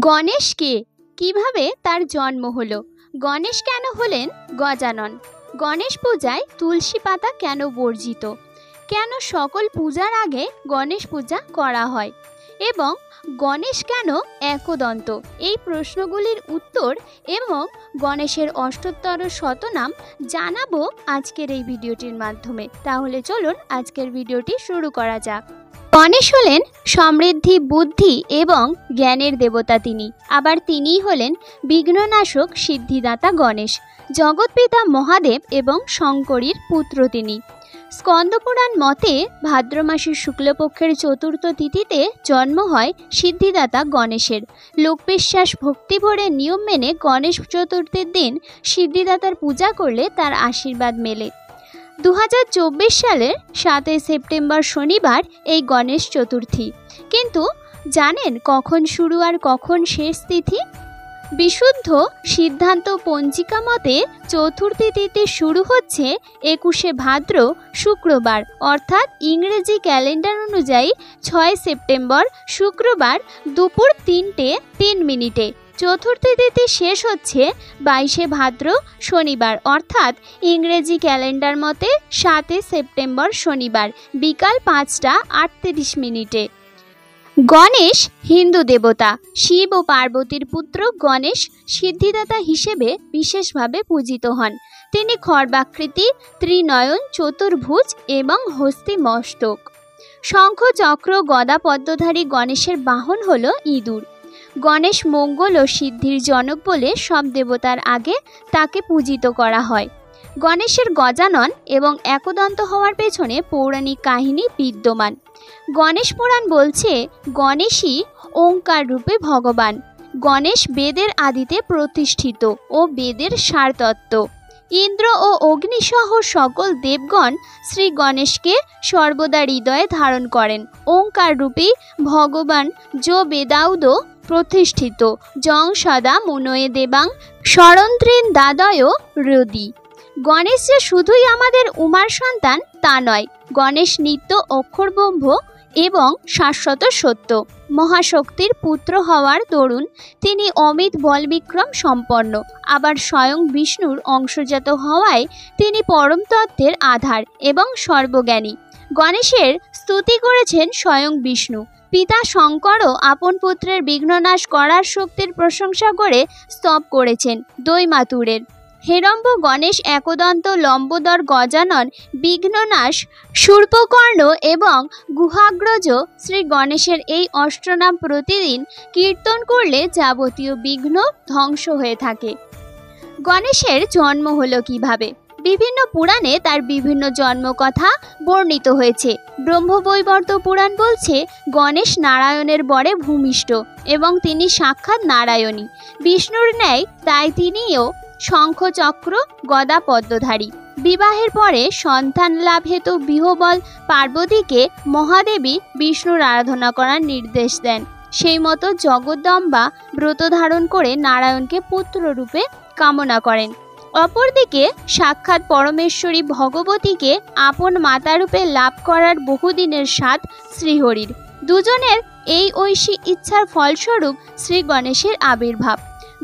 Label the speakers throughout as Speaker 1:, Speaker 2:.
Speaker 1: গণেশ কে? কিভাবে তার জন্ম হলো? গণেশ কেন হলেন গজানন? গণেশ পূজায় তুলসী পাতা কেন বর্জিত? কেন সকল পূজার আগে গণেশ পূজা করা হয়? এবং গণেশ কেন একদন্ত? এই প্রশ্নগুলির উত্তর এবং গণেশের অষ্টোত্তর শতনাম জানাবো আজকের এই ভিডিওটির মাধ্যমে। তাহলে চলুন আজকের ভিডিওটি শুরু করা যাক। গণেশ হলেন সমৃদ্ধি, বুদ্ধি এবং জ্ঞানের দেবতা। তিনি আবার তিনিই হলেন বিঘ্ননাশক, সিদ্ধিদাতা গণেশ, জগৎপিতা মহাদেব এবং শঙ্করীর পুত্র তিনি। স্কন্দপুরাণ মতে ভাদ্র মাসের শুক্লপক্ষের চতুর্থ তিথিতে জন্ম হয় সিদ্ধিদাতা গণেশের। লোকবিশ্বাস, ভক্তি ভরে নিয়ম মেনে গণেশ চতুর্থীর দিন সিদ্ধিদাতার পূজা করলে তার আশীর্বাদ মেলে। 2024 সালের 7 সেপ্টেম্বর শনিবার এই গণেশ চতুর্থী। কিন্তু জানেন কখন শুরু আর কখন শেষ তিথি? বিশুদ্ধ সিদ্ধান্ত পঞ্জিকা মতে চতুর্থী তিথি শুরু হচ্ছে 21 ভাদ্র শুক্রবার, অর্থাৎ ইংরেজি ক্যালেন্ডার অনুযায়ী 6 সেপ্টেম্বর শুক্রবার দুপুর 3:03। চতুর্থী তিথি শেষ হচ্ছে 22 ভাদ্র শনিবার, অর্থাৎ ইংরেজি ক্যালেন্ডার মতে 7 সেপ্টেম্বর শনিবার বিকাল 5:38। গণেশ হিন্দু দেবতা। শিব ও পার্বতীর পুত্র গণেশ সিদ্ধিদাতা হিসেবে বিশেষভাবে পূজিত হন। তিনি খর্বাকৃতি, ত্রিনয়ন, চতুর্ভুজ এবং হস্তি মস্তক। শঙ্খ, চক্র, গদা পদ্মধারী গণেশের বাহন হল ইঁদুর। গণেশ মঙ্গল ও সিদ্ধির জনক বলে সব দেবতার আগে তাকে পূজিত করা হয়। গণেশের গজানন এবং একদন্ত হওয়ার পেছনে পৌরাণিক কাহিনী বিদ্যমান। গণেশ পুরাণ বলছে গণেশই ওঙ্কার রূপে ভগবান। গণেশ বেদের আদিতে প্রতিষ্ঠিত ও বেদের সারতত্ত্ব। ইন্দ্র ও অগ্নিসহ সকল দেবগণ শ্রী গণেশকে সর্বদা হৃদয়ে ধারণ করেন। ওঙ্কার রূপী ভগবান যো বেদাউদ প্রতিষ্ঠিত জং সদা মুনয়ে দেবাং স্মরন্ত্রিন দাদয় রদি। গণেশ যে শুধুই আমাদের উমার সন্তান তা নয়, গণেশ নিত্য অক্ষরব্রহ্ম এবং শাশ্বত সত্য। মহাশক্তির পুত্র হওয়ার দরুন তিনি অমিত বলবিক্রম সম্পন্ন। আবার স্বয়ং বিষ্ণুর অংশজাত হওয়ায় তিনি পরম তত্ত্বের আধার এবং সর্বজ্ঞানী। গণেশের স্তুতি করেছেন স্বয়ং বিষ্ণু। পিতা শঙ্করও আপন পুত্রের বিঘ্ননাশ করার শক্তির প্রশংসা করে স্তব করেছেন দৈমাতুরের। হেরম্ব গণেশ একদন্ত, লম্বোদর গজানন, বিঘ্ননাশ, শূর্পকর্ণ এবং গুহাগ্রজ শ্রী গণেশের এই অষ্টনাম প্রতিদিন কীর্তন করলে যাবতীয় বিঘ্ন ধ্বংস হয়ে থাকে। গণেশের জন্ম হলো কিভাবে? বিভিন্ন পুরাণে তার বিভিন্ন জন্মকথা বর্ণিত হয়েছে। ব্রহ্মবৈবর্ত পুরাণ বলছে গণেশ নারায়ণের বরে ভূমিষ্ঠ এবং তিনি সাক্ষাৎ নারায়ণী, বিষ্ণুর ন্যায়, তাই তিনিও শঙ্খ, চক্র, গদা পদ্মধারী। বিবাহের পরে সন্তান লাভ হেতু বিহবল পার্বতীকে মহাদেবী বিষ্ণুর আরাধনা করার নির্দেশ দেন। সেই মতো জগদ্দম্বা ব্রত ধারণ করে নারায়ণকে পুত্ররূপে কামনা করেন। অপরদিকে সাক্ষাৎ পরমেশ্বরী ভগবতীকে আপন মাতারূপে লাভ করার বহুদিনের স্বাদ শ্রীহরির। দুজনের এই ঐশী ইচ্ছার ফলস্বরূপ শ্রী গণেশের আবির্ভাব।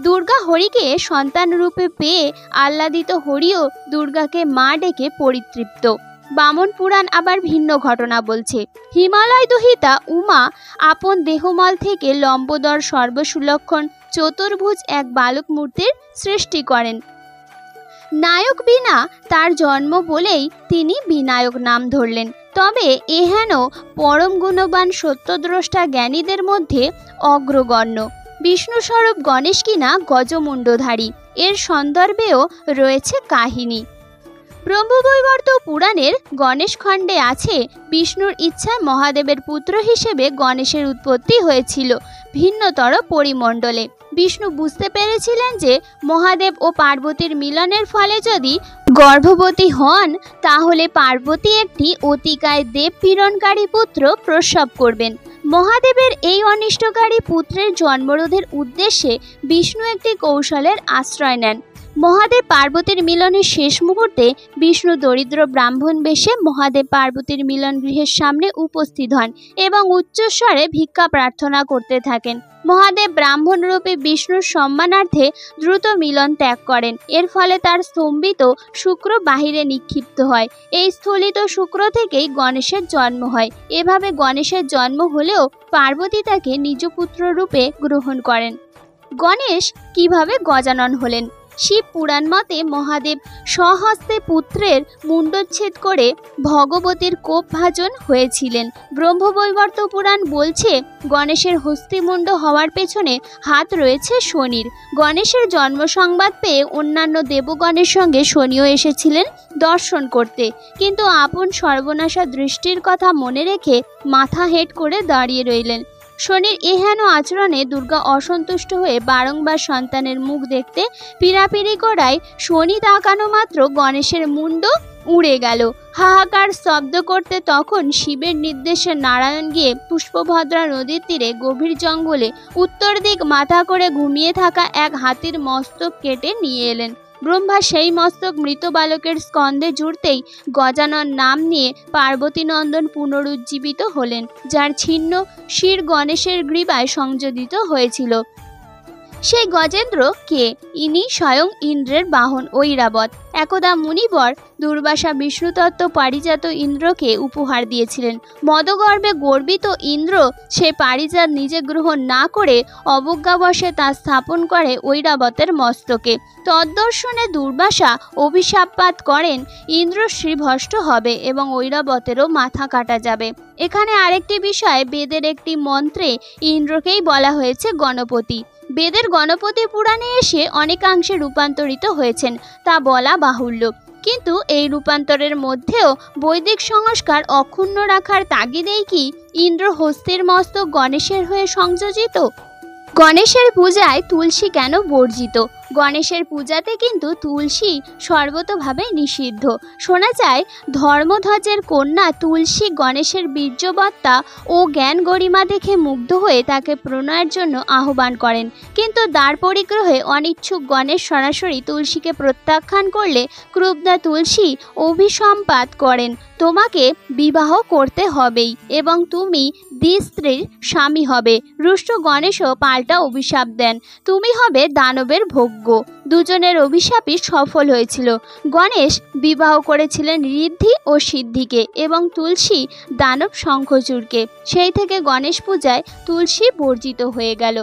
Speaker 1: দুর্গা হরিকে সন্তান রূপে পেয়ে আহ্লাদিত হরিও দুর্গাকে মা ডেকে পরিতৃপ্ত। বামন পুরাণ আবার ভিন্ন ঘটনা বলছে। হিমালয় দহিতা উমা আপন দেহমল থেকে লম্বোদর, সর্বসুলক্ষণ, চতুর্ভুজ এক বালক মূর্তির সৃষ্টি করেন। নায়ক বিনা তার জন্ম বলেই তিনি বিনায়ক নাম ধরলেন। তবে এহেন পরম গুণবান সত্যদ্রষ্টা জ্ঞানীদের মধ্যে অগ্রগণ্য। বিষ্ণুস্বরূপ গণেশ কিনা গজমুণ্ডধারী, এর সন্দর্ভেও রয়েছে কাহিনী। ব্রহ্মবৈবর্ত পুরাণের গণেশ খণ্ডে আছে বিষ্ণুর ইচ্ছায় মহাদেবের পুত্র হিসেবে গণেশের উৎপত্তি হয়েছিল ভিন্নতর পরিমণ্ডলে। বিষ্ণু বুঝতে পেরেছিলেন যে মহাদেব ও পার্বতীর মিলনের ফলে যদি গর্ভবতী হন তাহলে পার্বতী একটি অতিকায় দেব পীড়নকারী পুত্র প্রসব করবেন। মহাদেবের এই অনিষ্টকারী পুত্রের জন্মরোধের উদ্দেশ্যে বিষ্ণু একটি কৌশলের আশ্রয় নেন। মহাদেব পার্বতীর মিলনের শেষ মুহূর্তে বিষ্ণু দরিদ্র ব্রাহ্মণ বেশে মহাদেব পার্বতীর মিলন গৃহের সামনে উপস্থিত হন এবং উচ্চস্বরে ভিক্ষা প্রার্থনা করতে থাকেন। মহাদেব ব্রাহ্মণ রূপে বিষ্ণুর সম্মানার্থে দ্রুত মিলন ত্যাগ করেন। এর ফলে তার স্তম্ভিত শুক্র বাহিরে নিক্ষিপ্ত হয়। এই স্থলিত শুক্র থেকেই গণেশের জন্ম হয়। এভাবে গণেশের জন্ম হলেও পার্বতী তাকে নিজ পুত্র রূপে গ্রহণ করেন। গণেশ কিভাবে গজানন হলেন? শিব পুরাণ মতে মহাদেব স্বহস্তে পুত্রের মুণ্ডচ্ছেদ করে ভগবতীর কোপ ভাজন হয়েছিলেন। ব্রহ্মবৈবর্ত পুরাণ বলছে গণেশের হস্তিমুণ্ড হওয়ার পেছনে হাত রয়েছে শনির। গণেশের জন্ম সংবাদ পেয়ে অন্যান্য দেবগণের সঙ্গে শনিও এসেছিলেন দর্শন করতে, কিন্তু আপন সর্বনাশা দৃষ্টির কথা মনে রেখে মাথা হেঁট করে দাঁড়িয়ে রইলেন। শনির এহেন আচরণে দুর্গা অসন্তুষ্ট হয়ে বারংবার সন্তানের মুখ দেখতে পিড়াপিড়ি করায় শনি তাকানো মাত্র গণেশের মুণ্ড উড়ে গেল। হাহাকার শব্দ করতে তখন শিবের নির্দেশে নারায়ণ গিয়ে পুষ্পভদ্রা নদীর তীরে গভীর জঙ্গলে উত্তর দিক মাথা করে ঘুমিয়ে থাকা এক হাতির মস্তক কেটে নিয়ে এলেন। ব্রহ্মা সেই মস্তক মৃত বালকের স্কন্ধে জুড়তেই গজানন নাম নিয়ে পার্বতী নন্দন পুনরুজ্জীবিত হলেন, যার ছিন্ন শির গণেশের গ্রীবায় সংযোজিত হয়েছিল। সেই গজেন্দ্র কে? ইনি স্বয়ং ইন্দ্রের বাহন ঐরাবত। একদা মুনিবর দুর্বাসা বিষ্ণুতত্ত্ব পারিজাত ইন্দ্রকে উপহার দিয়েছিলেন। মদগর্ভে গর্বিত ইন্দ্র সে পারিজাত নিজে গ্রহণ না করে অবজ্ঞাবশে তা স্থাপন করে ঐরাবতের মস্তকে। তদ্দর্শনে দুর্বাসা অভিশাপপাত করেন ইন্দ্র শ্রীভষ্ট হবে এবং ঐরাবতেরও মাথা কাটা যাবে। এখানে আরেকটি বিষয়, বেদের একটি মন্ত্রে ইন্দ্রকেই বলা হয়েছে গণপতি। বেদের গণপতি পুরাণে এসে অনেকাংশে রূপান্তরিত হয়েছেন তা বলা বাহুল্য, কিন্তু এই রূপান্তরের মধ্যেও বৈদিক সংস্কার অক্ষুণ্ণ রাখার তাগিদেই কি ইন্দ্র হস্তির মস্তক গণেশের হয়ে সংযোজিত? গণেশের পূজায় তুলসী কেন বর্জিত? গণেশের পূজাতে কিন্তু তুলসী সর্বতোভাবে নিষিদ্ধ। শোনা যায় ধর্মধ্বজের কন্যা তুলসী গণেশের বীর্যবত্তা ও জ্ঞান গরিমা দেখে মুগ্ধ হয়ে তাকে প্রণয়ের জন্য আহ্বান করেন, কিন্তু দ্বার পরিগ্রহে অনিচ্ছুক গণেশ সরাসরি তুলসীকে প্রত্যাখ্যান করলে ক্রুব্ধা তুলসী অভিসম্পাত করেন, তোমাকে বিবাহ করতে হবেই এবং তুমি দ্বিস্ত্রীর স্বামী হবে। রুষ্ট গণেশও পাল্টা অভিশাপ দেন, তুমি হবে দানবের ভোগ্য। দুজনের অভিশাপই সফল হয়েছিল। গণেশ বিবাহ করেছিলেন ঋদ্ধি ও সিদ্ধিকে এবং তুলসী দানব শঙ্খচূড়কে। সেই থেকে গণেশ পূজায় তুলসী বর্জিত হয়ে গেল।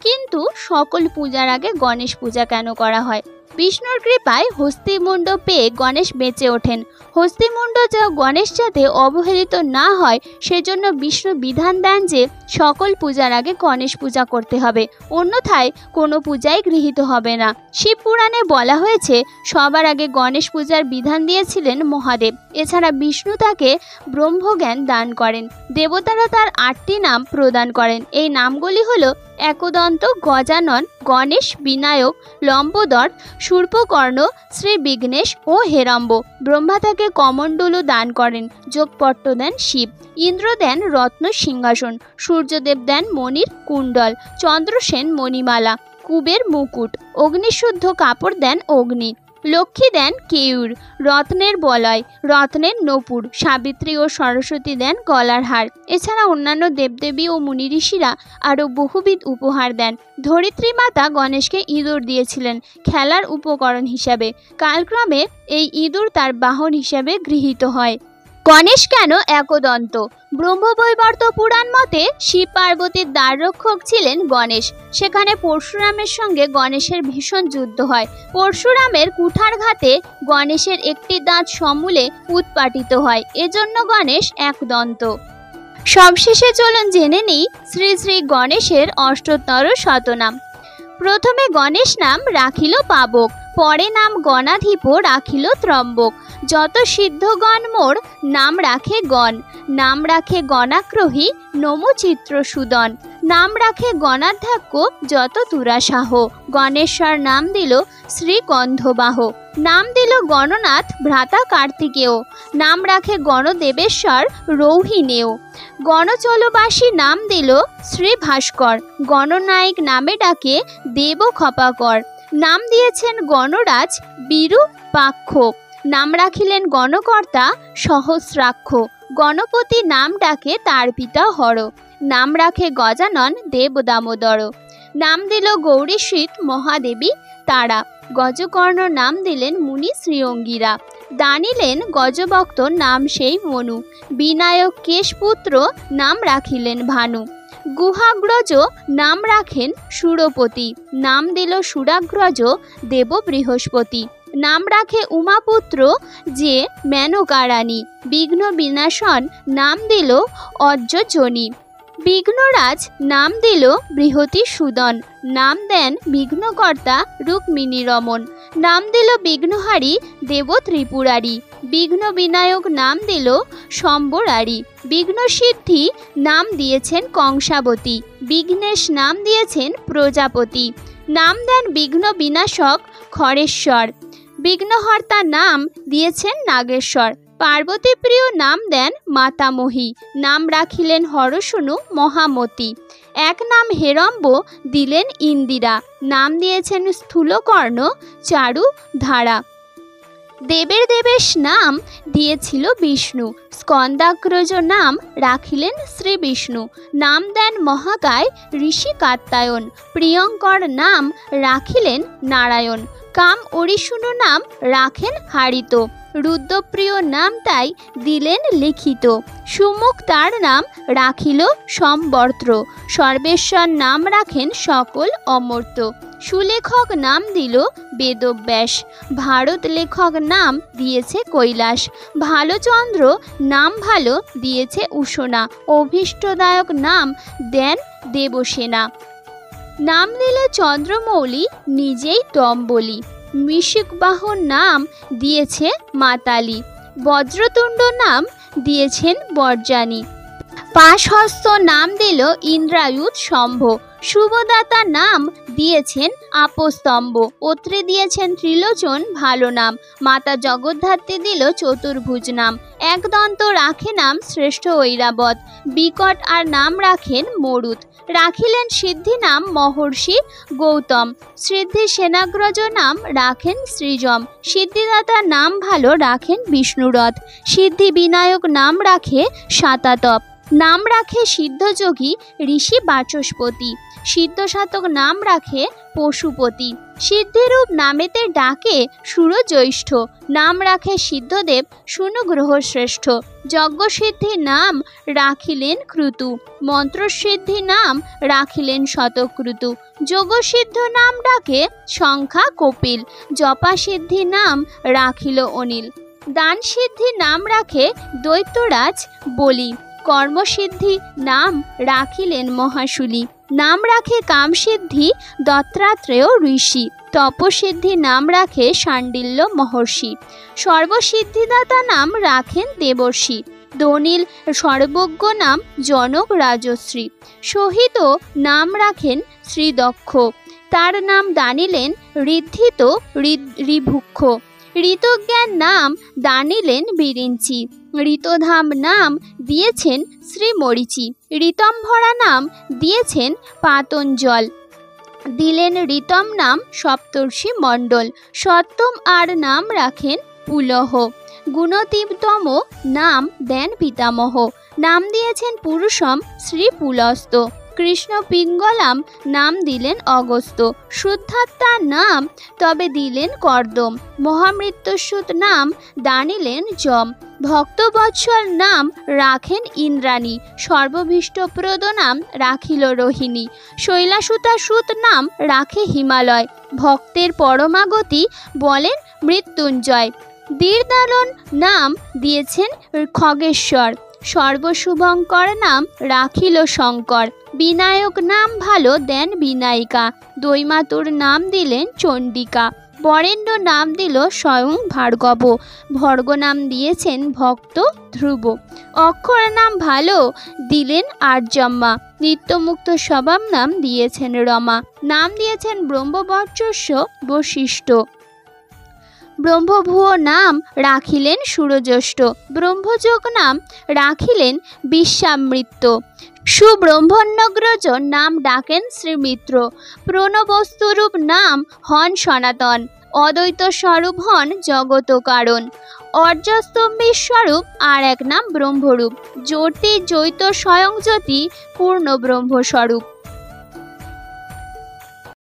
Speaker 1: কিন্তু সকল পূজার আগে গণেশ পূজা কেন করা হয়? বিষ্ণুর কৃপায় হস্তিমুণ্ড পেয়ে গণেশ বেঁচে ওঠেন। হস্তিমুণ্ড গণেশ যাতে অবহেলিত না হয় সেজন্য বিষ্ণু বিধান দেন যে সকল পূজার আগে গণেশ পূজা করতে হবে, অন্যথায় কোনো পূজাই গৃহীত হবে না। শিব পুরাণে বলা হয়েছে সবার আগে গণেশ পূজার বিধান দিয়েছিলেন মহাদেব। এছাড়া বিষ্ণু তাকে ব্রহ্মজ্ঞান দান করেন। দেবতারা তার 8টি নাম প্রদান করেন। এই নামগুলি হলো একদন্ত, গজানন, গণেশ, বিনায়ক, লম্বোদর, শূর্পকর্ণ, শ্রী বিঘ্নেশ ও হেরম্ব। ব্রহ্মা তাকে কমণ্ডলু দান করেন, যোগপট্ট দেন শিব, ইন্দ্র দেন রত্ন সিংহাসন, সূর্যদেব দেন মণির কুণ্ডল, চন্দ্রসেন মণিমালা, কুবের মুকুট, অগ্নিশুদ্ধ কাপড় দেন অগ্নি, লক্ষ্মী দেন কেয়ুর, রত্নের বলয়, রত্নের নূপুর, সাবিত্রী ও সরস্বতী দেন গলার হার। এছাড়া অন্যান্য দেবদেবী ও মুনি ঋষিরা আরও বহুবিধ উপহার দেন। ধরিত্রী মাতা গণেশকে ইঁদুর দিয়েছিলেন খেলার উপকরণ হিসাবে। কালক্রমে এই ইঁদুর তার বাহন হিসাবে গৃহীত হয়। গণেশ কেন একদন্ত? ব্রহ্মবৈবর্ত পুরাণ মতে শিব পার্বতীর দ্বাররক্ষক ছিলেন গণেশ। সেখানে পরশুরামের সঙ্গে গণেশের ভীষণ যুদ্ধ হয়। পরশুরামের কুঠারঘাতে গণেশের একটি দাঁত সমূলে উৎপাটিত হয়, এজন্য গণেশ একদন্ত। সবশেষে চলুন জেনে নিই শ্রী শ্রী গণেশের অষ্টোত্তর শতনাম। প্রথমে গণেশ নাম রাখিল পাবক, পরে নাম গণাধিপ রাখিল ত্রম্বক। যত সিদ্ধগণ মোর নাম রাখে গণ, নাম রাখে গণাগ্রহী নমো চিত্রসূদন। নাম রাখে গণাধ্যক্ষ যত তুরাসাহ, গণেশ্বর নাম দিল শ্রীগন্ধবাহ। নাম দিল গণনাথ ভ্রাতা কার্তিকেয়, নাম রাখে গণদেবেশ্বর রৌহিণেয়। গণচলবাসী নাম দিল শ্রী ভাস্কর, গণনায়ক নামে ডাকে দেব খপাকর। নাম দিয়েছেন গণরাজ বিরূপাক্ষ, নাম রাখিলেন গণকর্তা সহস্রাক্ষ। গণপতি নাম ডাকে তার পিতা হর। নাম রাখে গজানন দেব দামোদর। নাম দিল গৌরীশীত মহাদেবী তারা। গজকর্ণ নাম দিলেন মুনি শ্রীঅঙ্গিরা। দানিলেন গজভক্ত নাম সেই মনু। বিনায়ক কেশপুত্র নাম রাখিলেন ভানু। গুহাগ্রজ নাম রাখেন সুরপতি। নাম দিল সুরাগ্রজ দেব বৃহস্পতি। নাম রাখে উমাপুত্র যে মেনকারানী। বিঘ্ন বিনাশন নাম দিল অজ্জজনী। বিঘ্নরাজ নাম দিল বৃহতি সুদন। নাম দেন বিঘ্নকর্তা রুক্মিণী রমন। নাম দিল বিঘ্নহারী দেব ত্রিপুরারি। বিঘ্ন বিনায়ক নাম দিল শম্বরারি। বিঘ্নসিদ্ধি নাম দিয়েছেন কংসাবতী। বিঘ্নেশ নাম দিয়েছেন প্রজাপতি। নাম দেন বিঘ্ন বিনাশক খড়েশ্বর। বিঘ্নহর্তা নাম দিয়েছেন নাগেশ্বর। পার্বতী প্রিয় নাম দেন মাতামহী। নাম রাখিলেন হরসুনু মহামতি। এক নাম হেরম্ব দিলেন ইন্দিরা। নাম দিয়েছেন স্থূলকর্ণ চারু ধারা। দেবের দেবেশ নাম দিয়েছিল বিষ্ণু। স্কন্দাগ্রজ নাম রাখিলেন শ্রী বিষ্ণু। নাম দেন মহাকায় ঋষি কাত্যায়ন। প্রিয়ঙ্কর নাম রাখিলেন নারায়ণ। কাম অরিশুনু নাম রাখেন হারিত। রুদ্রপ্রিয় নাম তাই দিলেন লিখিত। সুমুখ তার নাম রাখিল সম্বর্ত্র। সর্বেশ্বর নাম রাখেন সকল অমর্ত্য। সুলেখক নাম দিল বেদব্যাস। ভারত লেখক নাম দিয়েছে কৈলাস। ভালোচন্দ্র নাম ভালো দিয়েছে উষণা। অভীষ্টদায়ক নাম দেন দেবসেনা। নাম দিলে চন্দ্রমৌলি নিজেই দম্বলি। মিশিকবাহন নাম দিয়েছে মাতালি। বজ্রতুণ্ড নাম দিয়েছেন বর্জানী। পাশহস্ত নাম দিল ইন্দ্রায়ুধ শম্ভ। শুভদাতা নাম দিয়েছেন আপস্তম্ভ। অত্রি দিয়েছেন ত্রিলোচন ভালো নাম। মাতা জগদ্ধাত্রী দিল চতুর্ভুজ নাম। একদন্ত রাখে নাম শ্রেষ্ঠ ঐরাবত। বিকট আর নাম রাখেন মরুত। রাখিলেন সিদ্ধি নাম মহর্ষি গৌতম। সিদ্ধি সেনাগ্রজ নাম রাখেন সৃজম। সিদ্ধিদাতা নাম ভালো রাখেন বিষ্ণুরথ। সিদ্ধি বিনায়ক নাম রাখে সাতাতপ। নাম রাখে সিদ্ধযোগী ঋষি বাচস্পতি। সিদ্ধসাধক নাম রাখে পশুপতি। সিদ্ধিরূপ নামেতে ডাকে সুরজ্যৈষ্ঠ। নাম রাখে সিদ্ধদেব শুনু গ্রহশ্রেষ্ঠ। যজ্ঞসিদ্ধি নাম রাখিলেন ক্রতু। মন্ত্রসিদ্ধি নাম রাখিলেন শতক্রতু। যোগসিদ্ধ নাম ডাকে সংখ্যা কপিল। জপাসিদ্ধি নাম রাখিল অনিল। দানসিদ্ধি নাম রাখে দৈত্যরাজ বলি। কর্মসিদ্ধি নাম রাখিলেন মহাশুলি। নাম রাখে কামসিদ্ধি দত্তাত্রেয় ঋষি। তপসিদ্ধি নাম রাখে শাণ্ডিল্য মহর্ষি। সর্বসিদ্ধিদাতা নাম রাখেন দেবর্ষি। দনিল সর্বজ্ঞ নাম জনক রাজশ্রী। সহিত নাম রাখেন শ্রীদক্ষ। তার নাম দানিলেন ঋদ্ধিত ঋভুক্ষ। ঋতজ্ঞান নাম দানিলেন বিরিঞ্চি। ঋতধাম নাম দিয়েছেন শ্রীমরিচি। ঋতম্ভরা নাম দিয়েছেন পাতঞ্জল। দিলেন ঋতম নাম সপ্তর্ষি মণ্ডল। সপ্তম আর নাম রাখেন পুলহ। গুণতীব্তম নাম দেন পিতামহ। নাম দিয়েছেন পুরুষম শ্রী পুলস্ত। কৃষ্ণ পিঙ্গলাম নাম দিলেন অগস্ত। শুদ্ধাত্মার নাম তবে দিলেন কর্দম। মহামৃত্যুসূত নাম দানিলেন যম। ভক্তবৎসল নাম রাখেন ইন্দ্রাণী। সর্বভীষ্টপ্রদ নাম রাখিল রোহিণী। শৈলাসুতা সুত নাম রাখে হিমালয়। ভক্তের পরমাগতি বলেন মৃত্যুঞ্জয়। দীর্দালন নাম দিয়েছেন খগেশ্বর। সর্বশুভঙ্কর নাম রাখিল শঙ্কর। বিনায়ক নাম ভালো দেন বিনায়িকা। দৈমাতুর নাম দিলেন চণ্ডিকা। বরেণ্য নাম দিল স্বয়ং ভার্গব। ভর্গ নাম দিয়েছেন ভক্ত ধ্রুব। অক্ষর নাম ভালো দিলেন আর্যম্মা। নিত্যমুক্ত স্বভাব নাম দিয়েছেন রমা। নাম দিয়েছেন ব্রহ্মবর্চস্ব বশিষ্ঠ। ব্রহ্মভুয় নাম রাখিলেন সুরজ্যেষ্ঠ। ব্রহ্মযোগ নাম রাখিলেন বিশ্বামৃত্য। সুব্রহ্মণ্যগ্রজ নাম ডাকেন শ্রীমিত্র। প্রণবস্তুরূপ নাম হন সনাতন। অদ্বৈত স্বরূপ হন জগত কারণ। অর্যস্তম্ভীর স্বরূপ আর এক নাম ব্রহ্মরূপ। জ্যোতি দ্বৈত স্বয়ং জ্যোতি পূর্ণ ব্রহ্মস্বরূপ।